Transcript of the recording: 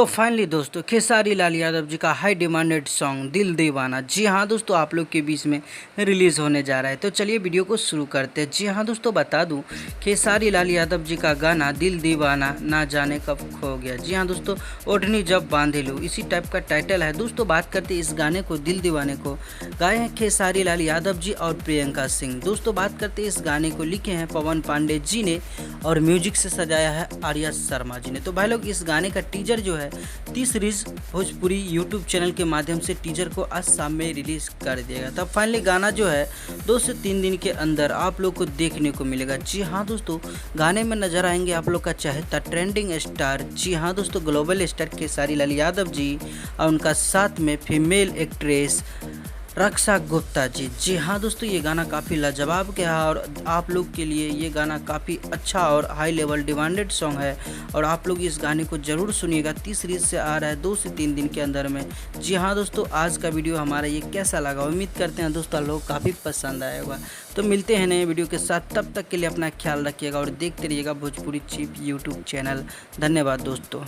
Finally दोस्तों खेसारी लाल यादव जी का हाई demanded song दिल दीवाना, जी हाँ दोस्तों, आप लोग के बीच में रिलीज़ होने जा रहा है। तो चलिए वीडियो को शुरू करते हैं। जी हाँ दोस्तों, बता दूं खेसारी लाल यादव जी का गाना दिल दीवाना ना जाने कब खो गया। जी हाँ दोस्तों, ओढ़नी जब बांधे लूँ, इसी टाइप का टाइटल है दोस्तों। बात करते हैं इस गाने को, दिल दीवाने को गाए हैं खेसारी लाल यादव जी और प्रियंका सिंह। दोस्तों बात करते हैं इस गाने को लिखे हैं पवन पांडे जी ने और म्यूजिक से सजाया है आर्या शर्मा जी ने। तो भाई लोग, इस गाने का टीजर जो है 30 रील्स भोजपुरी यूट्यूब चैनल के माध्यम से टीजर को आज शाम में रिलीज कर दिएगा। तब फाइनली गाना जो है 2 से 3 दिन के अंदर आप लोग को देखने को मिलेगा। जी हाँ दोस्तों, गाने में नजर आएंगे आप लोग का चाहता ट्रेंडिंग स्टार, जी हाँ दोस्तों, ग्लोबल स्टार खेसारी लाल यादव जी और उनका साथ में फीमेल एक्ट्रेस रक्षा गुप्ता जी। जी हाँ दोस्तों, ये गाना काफ़ी लाजवाब के है और आप लोग के लिए ये गाना काफ़ी अच्छा और हाई लेवल डिमांडेड सॉन्ग है और आप लोग इस गाने को ज़रूर सुनिएगा। 30 रील से आ रहा है 2 से 3 दिन के अंदर में। जी हाँ दोस्तों, आज का वीडियो हमारा ये कैसा लगा, उम्मीद करते हैं दोस्तों लोग काफ़ी पसंद आया होगा। तो मिलते हैं नए वीडियो के साथ, तब तक के लिए अपना ख्याल रखिएगा और देखते रहिएगा भोजपुरी चिप यूट्यूब चैनल। धन्यवाद दोस्तों।